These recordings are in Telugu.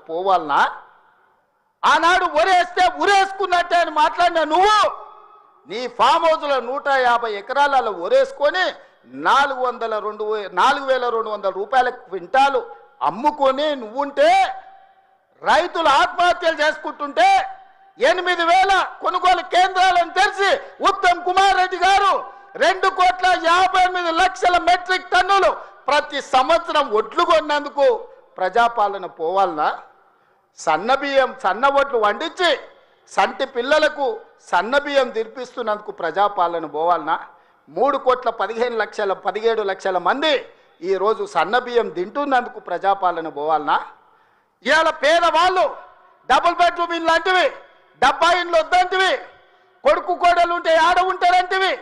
పోవాలనా? ఆనాడు ఒరేస్తే ఉరేసుకున్నట్టే అని మాట్లాడిన నువ్వు నీ ఫామ్ హౌస్లో 150 ఎకరాలలో ఒరేసుకొని 4,200 రూపాయల క్వింటాలు అమ్ముకొని నువ్వుంటే రైతులు ఆత్మహత్యలు చేసుకుంటుంటే 8,000 కొనుగోలు కేంద్రాలను తెరిచి ఉత్తమ్ కుమార్ రెడ్డి గారు 2,58,00,000 మెట్రిక్ టన్నులు ప్రతి సంవత్సరం ఒడ్లు కొన్నందుకు ప్రజాపాలన పోవాలనా? సన్నబియ్యం సన్న ఒడ్లు వండించి సంటి పిల్లలకు సన్నబియ్యం తినిపిస్తున్నందుకు ప్రజాపాలన పోవాలనా? 3,15,17,00,000 మంది ఈరోజు సన్నబియ్యం తింటున్నందుకు ప్రజాపాలన పోవాలనా? ఇవాళ పేదవాళ్ళు డబుల్ బెడ్రూమ్ ఇల్లు అంటివి, డబ్బా ఇండ్లు వద్దంటివి, కొడుకు కోడలు ఉంటే ఏడ ఉంటారంటివి,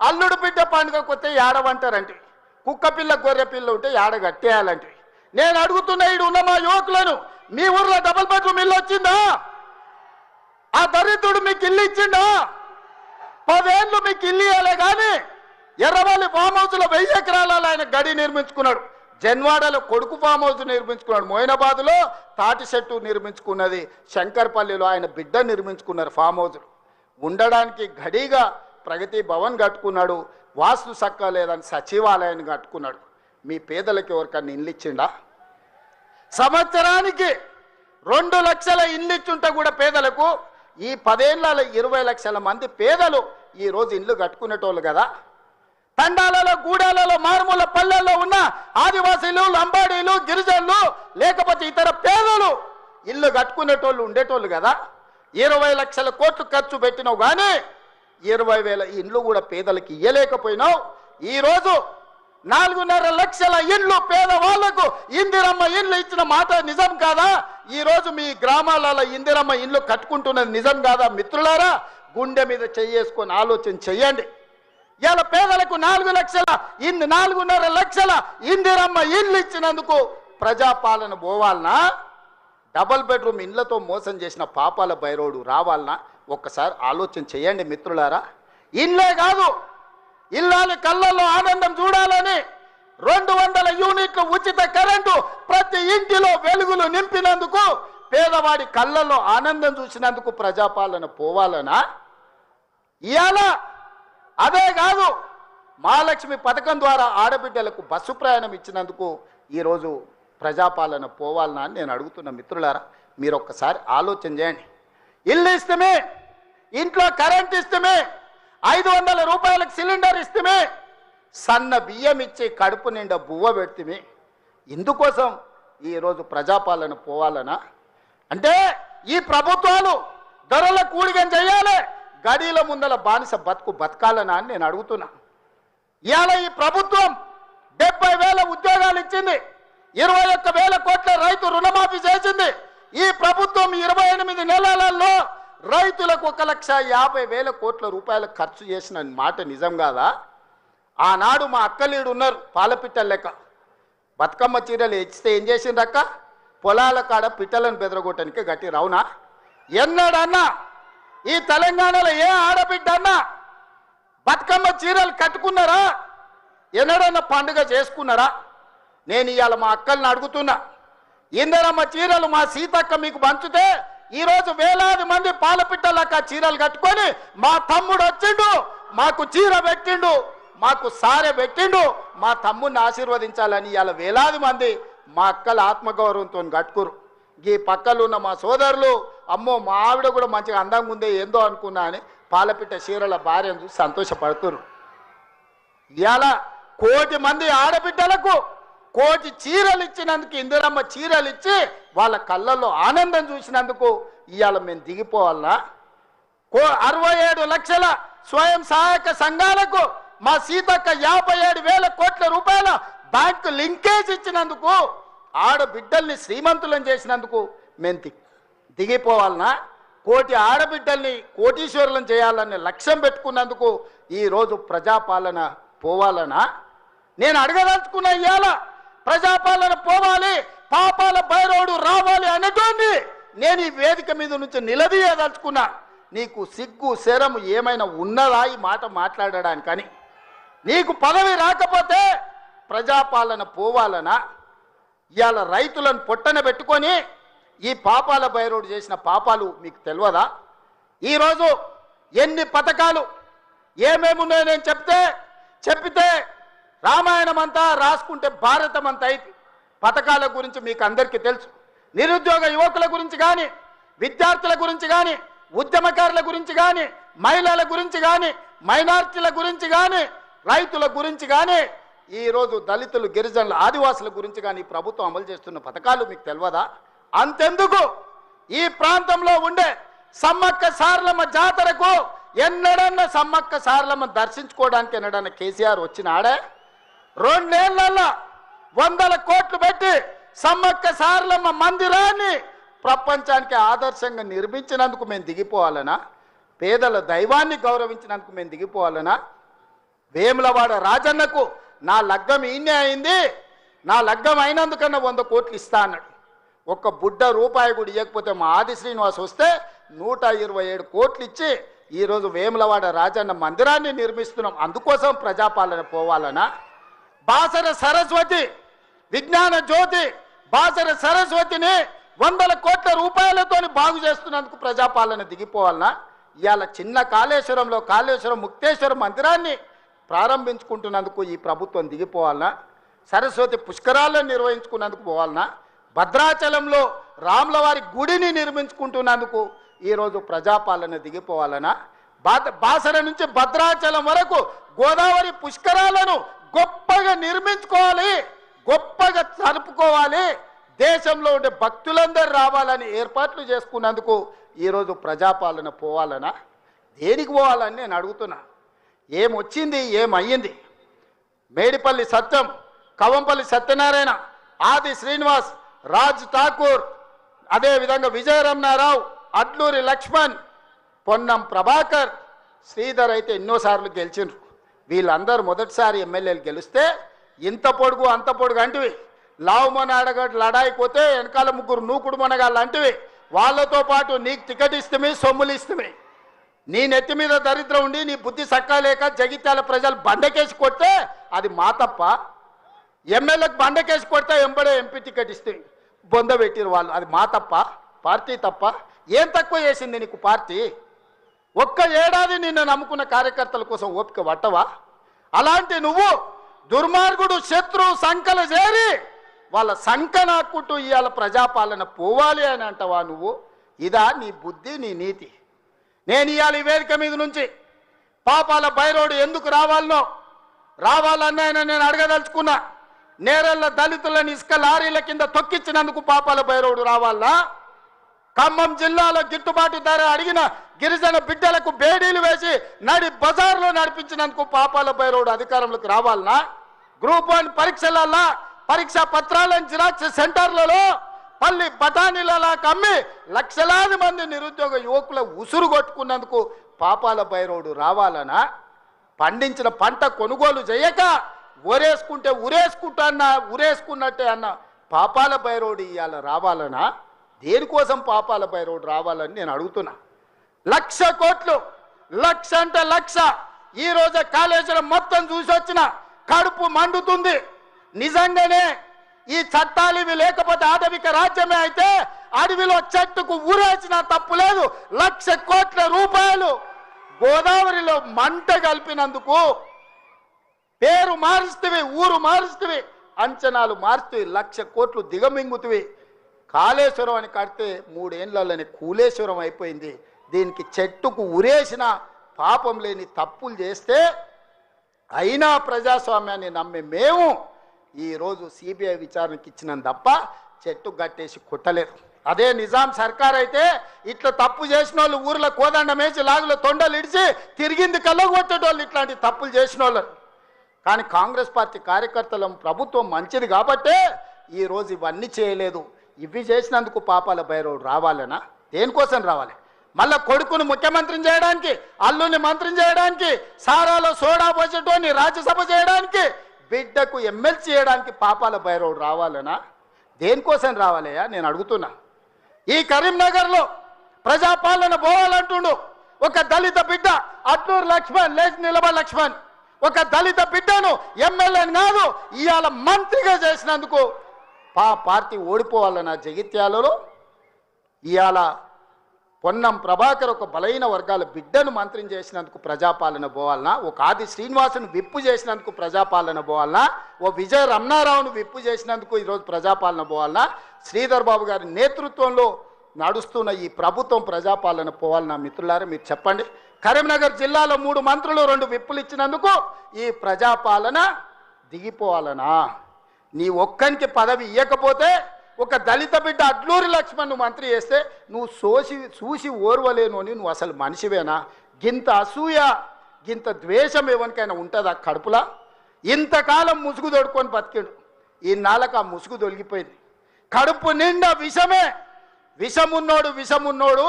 అల్లుడు బిడ్డ పండుగ కొత్త ఏడవంటారంటివి, కుక్క పిల్ల గొర్రె పిల్ల ఉంటే ఏడ కట్టేయాలంటివి. నేను అడుగుతున్న ఈడు ఉన్న మా యువకులను, మీ ఊర్లో డబుల్ బెడ్రూమ్ ఇల్లు వచ్చిందా? ఆ దరిద్రుడు మీకు ఇల్లు ఇచ్చిండా? 10 ఏళ్ళు మీకు ఇల్లు ఇవ్వలే కానీ ఎర్రవల్లి ఫామ్ హౌస్లో 1000 ఎకరాలలో ఆయన గడి నిర్మించుకున్నాడు. జన్వాడలో కొడుకు ఫామ్ హౌస్ నిర్మించుకున్నాడు. మోయినాబాద్లో తాటి చెట్టు నిర్మించుకున్నది. శంకర్పల్లిలో ఆయన బిడ్డ నిర్మించుకున్నారు ఫామ్ హౌస్లు. ఉండడానికి గడిగా ప్రగతి భవన్ కట్టుకున్నాడు. వాస్తు సక్క లేదని సచివాలయాన్ని కట్టుకున్నాడు. మీ పేదలకు ఎవరికన్నా ఇల్లు ఇచ్చిండా? సంవత్సరానికి 2 లక్షల ఇల్లు ఇచ్చుంటే కూడా పేదలకు ఈ 10 ఏళ్ళ 20 లక్షల మంది పేదలు ఈరోజు ఇల్లు కట్టుకునేటోళ్ళు కదా. తండాలలో గూడాలలో మారుమూల పల్లెల్లో ఉన్న ఆదివాసీలు, లంబాడీలు, గిరిజనులు లేకపోతే ఇతర పేదలు ఇల్లు కట్టుకునేటోళ్ళు ఉండేటోళ్ళు కదా. 20 లక్షల కోట్లు ఖర్చు పెట్టినావు కానీ 20,000 ఇండ్లు కూడా పేదలకు ఇయ్యలేకపోయినావు. ఈరోజు 4.5 లక్షల ఇండ్లు పేదవాళ్లకు ఇందిరమ్మ ఇండ్లు ఇచ్చిన మాట నిజం కాదా? ఈరోజు మీ గ్రామాలలో ఇందిరమ్మ ఇండ్లు కట్టుకుంటున్నది నిజం కాదా? మిత్రులారా, గుండె మీద చేసుకొని ఆలోచన చెయ్యండి. ఇలా పేదలకు 4.5 లక్షల ఇందిరమ్మ ఇండ్లు ఇచ్చినందుకు ప్రజాపాలన పోవాలనా? డబుల్ బెడ్రూమ్ ఇండ్లతో మోసం చేసిన పాపాల బైరోడు రావాలనా? ఒక్కసారి ఆలోచన చేయండి మిత్రులారా. ఇల్లే కాదు, ఇల్లాలి కళ్ళల్లో ఆనందం చూడాలని 200 యూనిట్ల ఉచిత కరెంటు ప్రతి ఇంటిలో వెలుగులు నింపినందుకు పేదవాడి కళ్ళల్లో ఆనందం చూసినందుకు ప్రజాపాలన పోవాలనా? ఇవాళ అదే కాదు, మహాలక్ష్మి పథకం ద్వారా ఆడబిడ్డలకు బస్సు ప్రయాణం ఇచ్చినందుకు ఈరోజు ప్రజాపాలన పోవాలనా అని నేను అడుగుతున్న మిత్రులారా. మీరు ఒక్కసారి ఆలోచన చేయండి. ఇల్లు ఇస్తమే, ఇంట్లో కరెంట్ ఇస్తమే, 500 రూపాయలకు సిలిండర్ ఇస్తమే, సన్న బియ్యం ఇచ్చి కడుపు నిండా బువ్వ పెడితే ఇందుకోసం ఈరోజు ప్రజాపాలన పోవాలనా? అంటే ఈ ప్రభుత్వాలు ధరల కూడిగం చేయాలి, గడీల ముందల బానిస బతుకు బతకాలనా అని నేను అడుగుతున్నా. ఇవాళ ఈ ప్రభుత్వం 70,000 ఉద్యోగాలు ఇచ్చింది, 21,000 కోట్ల రైతు రుణమాఫీ చేసింది. ఈ ప్రభుత్వం 28 నెలలలో రైతులకు 1,50,000 కోట్ల రూపాయలు ఖర్చు చేసిన మాట నిజం కాదా? ఆనాడు మా అక్కలీడు ఉన్నారు, పాలపిట్టల లెక్క బతుకమ్మ చీరలు ఇచ్చితే ఏం చేసిండ్రక్క? పొలాల కాడ పిట్టలను బెదరగొట్టడానికి గట్టి రావునా? ఎన్నడన్నా ఈ తెలంగాణలో ఏ ఆడబిడ్డ అన్నా బతుకమ్మ చీరలు కట్టుకున్నారా? ఎన్నడన్నా పండుగ చేసుకున్నారా? నేను ఇవాళ మా అక్కల్ని అడుగుతున్నా, ఇందరమ్మ చీరలు మా సీతక్క మీకు పంచుతే ఈరోజు వేలాది మంది పాలపిట్టలక్క చీరలు కట్టుకొని మా తమ్ముడు వచ్చిండు, మాకు చీర పెట్టిండు, మాకు సారె పెట్టిండు, మా తమ్ముడిని ఆశీర్వదించాలని ఇవాళ వేలాది మంది మా అక్కల ఆత్మగౌరవంతో కట్టుకురు. ఈ పక్కలు ఉన్న మా సోదరులు, అమ్మో మా ఆవిడ కూడా మంచిగా అందంగా ఉందే ఏందో అనుకున్నా అని పాలపిట్ట చీరల భార్యను చూసి సంతోషపడుతురు. ఇవాళ 1 కోటి మంది ఆడబిడ్డలకు 1 కోటి చీరలు ఇచ్చినందుకు, ఇందిరమ్మ చీరలు ఇచ్చి వాళ్ళ కళ్ళల్లో ఆనందం చూసినందుకు ఇవాళ మేము దిగిపోవాలనా? 67 లక్షల స్వయం సహాయక సంఘాలకు మా సీతక్క 57,000 కోట్ల రూపాయల బ్యాంకు లింకేజ్ ఇచ్చినందుకు, ఆడబిడ్డల్ని శ్రీమంతులను చేసినందుకు మేము దిగిపోవాలనా? 1 కోటి ఆడబిడ్డల్ని కోటీశ్వరులను చేయాలనే లక్ష్యం పెట్టుకున్నందుకు ఈరోజు ప్రజాపాలన పోవాలనా? నేను అడగదలుచుకున్న ఇవాళ ప్రజాపాలన పోవాలి, పాపాల బైరోడు రావాలి అనేటువంటి నేను ఈ వేదిక మీద నుంచి నిలదీయదలుచుకున్నా. నీకు సిగ్గు శరము ఏమైనా ఉన్నదా ఈ మాట మాట్లాడడానికని? నీకు పదవి రాకపోతే ప్రజాపాలన పోవాలనా? ఇవాళ రైతులను పొట్టన పెట్టుకొని ఈ పాపాల బైరోడు చేసిన పాపాలు మీకు తెలియదా? ఈరోజు ఎన్ని పథకాలు ఏమేమున్నాయో నేను చెప్పితే రామాయణం అంతా రాసుకుంటే భారతం అంతా అయితే పథకాల గురించి మీకు అందరికీ తెలుసు. నిరుద్యోగ యువకుల గురించి కానీ, విద్యార్థుల గురించి కానీ, ఉద్యమకారుల గురించి కానీ, మహిళల గురించి కానీ, మైనార్టీల గురించి కానీ, రైతుల గురించి కానీ, ఈరోజు దళితులు, గిరిజనులు, ఆదివాసుల గురించి కానీ ప్రభుత్వం అమలు చేస్తున్న పథకాలు మీకు తెలియదా? అంతెందుకు ఈ ప్రాంతంలో ఉండే సమ్మక్క సారలమ్మ జాతరకు ఎన్నడన్నా సమ్మక్క సారలమ్మ దర్శించుకోవడానికి ఎన్నడన్నా కేసీఆర్ వచ్చినాడే? 2 నెలల్లో 100 కోట్లు పెట్టి సమ్మక్క సారలమ్మ మందిరాన్ని ప్రపంచానికి ఆదర్శంగా నిర్మించినందుకు మేము దిగిపోవాలనా? పేదల దైవాన్ని గౌరవించినందుకు మేము దిగిపోవాలనా? వేములవాడ రాజన్నకు నా లగ్గం ఈయనే అయింది, నా లగ్గం అయినందుకన్నా 100 కోట్లు ఇస్తా అన్నాడు. ఒక్క బుడ్డ రూపాయి కూడా ఇవ్వకపోతే మా ఆది శ్రీనివాస్ వస్తే 127 కోట్లు ఇచ్చి ఈరోజు వేములవాడ రాజన్న మందిరాన్ని నిర్మిస్తున్నాం. అందుకోసం ప్రజాపాలన పోవాలనా? బాసర సరస్వతి విజ్ఞాన జ్యోతి బాసర సరస్వతిని 100 కోట్ల రూపాయలతో బాగు చేస్తున్నందుకు ప్రజాపాలన దిగిపోవాలనా? ఇవాళ చిన్న కాళేశ్వరంలో కాళేశ్వరం ముక్తేశ్వర మందిరాన్ని ప్రారంభించుకుంటున్నందుకు ఈ ప్రభుత్వం దిగిపోవాలనా? సరస్వతి పుష్కరాలను నిర్వహించుకున్నందుకు పోవాలనా? భద్రాచలంలో రాములవారి గుడిని నిర్మించుకుంటున్నందుకు ఈరోజు ప్రజాపాలన దిగిపోవాలనా? బాసర నుంచి భద్రాచలం వరకు గోదావరి పుష్కరాలను గొప్పగా నిర్మించుకోవాలి, గొప్పగా జరుపుకోవాలి, దేశంలో ఉండే భక్తులందరూ రావాలని ఏర్పాట్లు చేసుకున్నందుకు ఈరోజు ప్రజాపాలన పోవాలనా? దేనికి పోవాలని నేను అడుగుతున్నా. ఏమొచ్చింది, ఏమయ్యింది? మేడిపల్లి సత్యం, కవంపల్లి సత్యనారాయణ, ఆది శ్రీనివాస్, రాజ్ ఠాకూర్, అదేవిధంగా విజయరమణారావు, అడ్లూరి లక్ష్మణ్, పొన్నం ప్రభాకర్, శ్రీధర్ అయితే ఎన్నోసార్లు గెలిచిండ్రు. వీళ్ళందరూ మొదటిసారి ఎమ్మెల్యేలు గెలిస్తే ఇంత పొడుగు అంత పొడుగు అంటివి, లావుమన అడగడు లడాయిపోతే వెనకాల 3 నూకుడు మనగాళ్ళు అంటివి, వాళ్ళతో పాటు నీకు టికెట్ ఇస్తే సొమ్ములు ఇస్తే నీ నెత్తి మీద దరిద్రం ఉండి నీ బుద్ధి సక్కాలేక జగిత్యాల ప్రజలు బండకేసి కొడితే అది మా తప్ప? ఎమ్మెల్యేలకు బండకేసి కొడితే ఎంబడే ఎంపీ టికెట్ ఇస్తే బొంద పెట్టిరు వాళ్ళు, అది మా తప్ప? పార్టీ తప్ప? ఏం తక్కువ చేసింది నీకు పార్టీ? ఒక్క ఏడాది నిన్ను నమ్ముకున్న కార్యకర్తల కోసం ఓపిక పట్టవా? అలాంటి నువ్వు దుర్మార్గుడు శత్రు సంకల చేరి వాళ్ళ సంక నాక్కుంటూ ఇవాళ ప్రజాపాలన పోవాలి అని అంటవా నువ్వు? ఇదా నీ బుద్ధి, నీ నీతి? నేను ఇవాళ ఈ వేదిక మీద నుంచి పాపాల బైరోడు ఎందుకు రావాలన్నా నేను అడగదలుచుకున్నా. నేరెళ్ళ దళితులను ఇసుక లారీల కింద తొక్కించినందుకు పాపాల బైరోడు రావాలా? ఖమ్మం జిల్లాలో గిట్టుబాటు ధర అడిగిన గిరిజన బిడ్డలకు బేడీలు వేసి నడి బజార్లో నడిపించినందుకు పాపాల బైరోడు అధికారంలోకి రావాలనా? గ్రూప్ 1 పరీక్షలలో పరీక్షా పత్రాలను జిరాక్స్ సెంటర్లలో పల్లి బఠానీలలా కమ్మి లక్షలాది మంది నిరుద్యోగ యువకుల ఉసురు కొట్టుకున్నందుకు పాపాల బైరోడు రావాలనా? పండించిన పంట కొనుగోలు చేయక ఉరేసుకున్నట్టే అన్న పాపాల బైరోడు ఇవాళ రావాలనా? దేనికోసం పాపాల బైరోడు రావాలని నేను అడుగుతున్నా. 1,00,000 కోట్లు, 1,00,000 అంటే 1,00,000. ఈ రోజు కాళేశ్వరం మొత్తం చూసి వచ్చిన కడుపు మండుతుంది. నిజంగానే ఈ చట్టాలు ఇవి లేకపోతే ఆటవిక రాజ్యమే అయితే అడవిలో చెట్టుకు ఊరేసిన తప్పు లేదు. 1,00,000 కోట్ల రూపాయలు గోదావరిలో మంట కలిపినందుకు పేరు మారుస్తువి, ఊరు మారుస్తువి, అంచనాలు మారుస్తువి, 1,00,000 కోట్లు దిగమింగుతువి. కాళేశ్వరం అని కడితే 3 ఏళ్లలోనే కూలేశ్వరం అయిపోయింది. దీనికి చెట్టుకు ఉరేసిన పాపం లేని తప్పులు చేస్తే అయినా ప్రజాస్వామ్యాన్ని నమ్మే మేము ఈరోజు సిబిఐ విచారణకి ఇచ్చినాం తప్ప చెట్టు గట్టేసి కొట్టలేదు. అదే నిజాం సర్కార్ అయితే ఇట్లా తప్పు చేసిన వాళ్ళు ఊర్లో కోదండం వేసి లాగులో తొండలు ఇడిచి తిరిగింది కళ్ళగొట్టేటోళ్ళు ఇట్లాంటి తప్పులు చేసిన వాళ్ళు. కానీ కాంగ్రెస్ పార్టీ కార్యకర్తల ప్రభుత్వం మంచిది కాబట్టే ఈరోజు ఇవన్నీ చేయలేదు. ఇవి చేసినందుకు పాపాల బైరోడు రావాలనా? దేనికోసం రావాలి? మళ్ళా కొడుకును ముఖ్యమంత్రిని చేయడానికి, అల్లుని మంత్రిని చేయడానికి, సారాలో సోడా పోసేటోని రాజ్యసభ చేయడానికి, బిడ్డకు ఎమ్మెల్సీ చేయడానికి పాపాల బైరోడు రావాలనా? దేనికోసం రావాలయ్యా నేను అడుగుతున్నా. ఈ కరీంనగర్లో ప్రజాపాలన పోవాలంటుండు ఒక దళిత బిడ్డ అట్లూరు లక్ష్మణ్, లేచి నిలబడి లక్ష్మణ్, ఒక దళిత బిడ్డను ఎమ్మెల్యేని కాదు ఇవాళ మంత్రిగా చేసినందుకు పార్టీ ఓడిపోవాలన్నా? జగిత్యాలలో ఇవాళ పొన్నం ప్రభాకర్ ఒక బలైన వర్గాల బిడ్డను మంత్రిని చేసినందుకు ప్రజాపాలన పోవాలనా, ఒక ఆది శ్రీనివాసును విప్పు చేసినందుకు ప్రజాపాలన పోవాలనా, ఓ విజయ రమణారావును విప్పు చేసినందుకు ఈరోజు ప్రజాపాలన పోవాలనా, శ్రీధర్ బాబు గారి నేతృత్వంలో నడుస్తున్న ఈ ప్రభుత్వం ప్రజాపాలన పోవాలనా? మిత్రులారా మీరు చెప్పండి. కరీంనగర్ జిల్లాలో 3 మంత్రులు 2 విప్పులు ఇచ్చినందుకు ఈ ప్రజాపాలన దిగిపోవాలనా? నీ ఒక్కనికి పదవి ఇవ్వకపోతే ఒక దళిత బిడ్డ అడ్లూరి లక్ష్మణ్ మంత్రి చేస్తే నువ్వు చూసి ఓర్వలేను అని నువ్వు అసలు మనిషివేనా? గింత అసూయ గింత ద్వేషం ఎవరికైనా ఉంటుందా కడుపులా? ఇంతకాలం ముసుగు తొడుకొని బతికిండు, ఈ నాళ్ళకు ఆ ముసుగు తొలగిపోయింది. కడుపు నిండా విషమే, విషమున్నోడు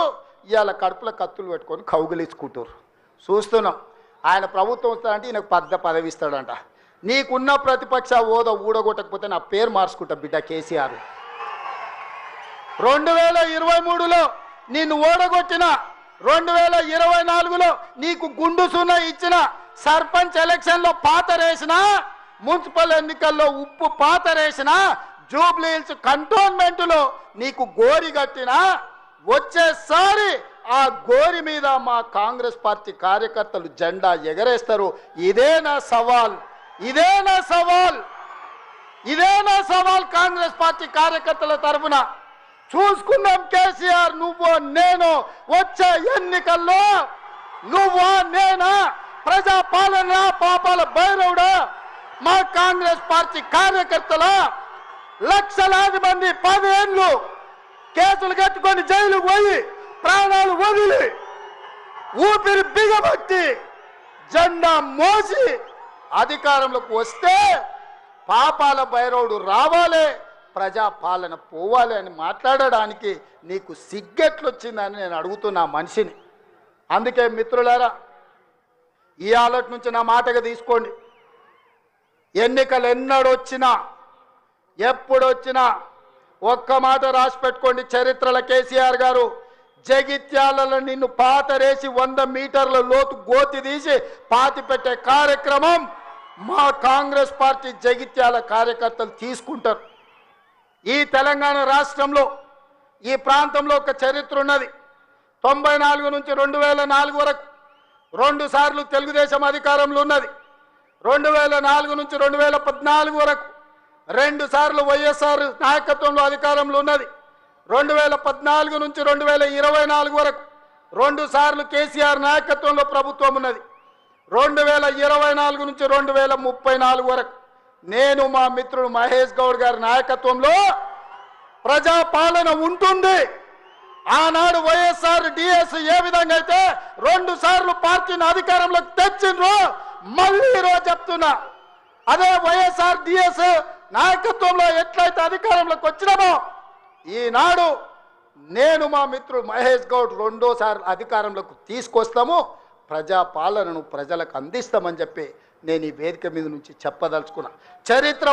ఇవాళ కడుపులో కత్తులు పెట్టుకొని కౌగిలించుకుంటారు. చూస్తున్నాం. ఆయన ప్రభుత్వం వస్తాడంటే ఈయనకు పదవి ఇస్తాడంట. నీకున్న ప్రతిపక్ష హోదా ఊడగొట్టకపోతే నా పేరు మార్చుకుంటా బిడ్డ కేసీఆర్. 2023లో నిన్ను ఓడగొట్టిన, 2024లో నీకు గుండు సున్నా ఇచ్చిన, సర్పంచ్ ఎలక్షన్లో పాతరేసిన, మున్సిపల్ ఎన్నికల్లో ఉప్పు పాతరేసిన, జూబ్లీ హిల్స్ కంటోన్మెంట్లో నీకు గోరి కట్టిన, వచ్చేసారి ఆ గోరి మీద మా కాంగ్రెస్ పార్టీ కార్యకర్తలు జెండా ఎగరేస్తారు. ఇదే నా సవాల్ కాంగ్రెస్ పార్టీ కార్యకర్తల తరఫున. చూసుకుందాం కేసీఆర్, నువ్వు నేను వచ్చే ఎన్నికల్లో నువ్వా నేనా, ప్రజాపాలన పాపాల భైరవుడా, మా కాంగ్రెస్ పార్టీ కార్యకర్తల లక్షలాది మంది 10 ఏళ్ళు కేసులు కట్టుకొని జైలుకు పోయి ప్రాణాలు వదిలి ఊపిరి బిగబట్టి జెండా మోసి అధికారంలోకి వస్తే పాపాల భైరవుడు రావాలి, ప్రజాపాలన పోవాలి అని మాట్లాడడానికి నీకు సిగ్గెట్లొచ్చిందని నేను అడుగుతున్నా మనిషిని. అందుకే మిత్రులారా, ఈ ఆలోచన నుంచి నా మాటగా తీసుకోండి. ఎన్నికలు ఎన్నడొచ్చినా ఎప్పుడొచ్చినా ఒక్క మాట రాసి పెట్టుకోండి. చరిత్రల కేసీఆర్ గారు జగిత్యాలలో నిన్ను పాతరేసి 100 మీటర్ల లోతు గోతి తీసి పాతి పెట్టే కార్యక్రమం మా కాంగ్రెస్ పార్టీ జగిత్యాల కార్యకర్తలు తీసుకుంటారు. ఈ తెలంగాణ రాష్ట్రంలో ఈ ప్రాంతంలో ఒక చరిత్ర ఉన్నది. 94 నుంచి 2004 వరకు 2 సార్లు తెలుగుదేశం అధికారంలో ఉన్నది. 2004 నుంచి 2014 వరకు 2 సార్లు వైఎస్ఆర్ నాయకత్వంలో అధికారంలో ఉన్నది. 2014 నుంచి 2024 వరకు 2 సార్లు కేసీఆర్ నాయకత్వంలో ప్రభుత్వం ఉన్నది. 2024 నుంచి 2034 వరకు నేను మా మిత్రుడు మహేష్ గౌడ్ గారి నాయకత్వంలో ప్రజాపాలన ఉంటుంది. ఆనాడు వైఎస్ఆర్ డిఎస్ ఏ విధంగా అయితే 2 సార్లు పార్టీని అధికారంలోకి తెచ్చిండ్రో మళ్ళీ ఈరోజు చెప్తున్నా, అదే వైఎస్ఆర్ డిఎస్ నాయకత్వంలో ఎట్లయితే అధికారంలోకి వచ్చినామో ఈనాడు నేను మా మిత్రుడు మహేష్ గౌడ్ 2వ సారి అధికారంలోకి తీసుకొస్తాము, ప్రజాపాలనను ప్రజలకు అందిస్తామని చెప్పి నేను ఈ వేదిక మీద నుంచి చెప్పదలుచుకున్నా. చరిత్ర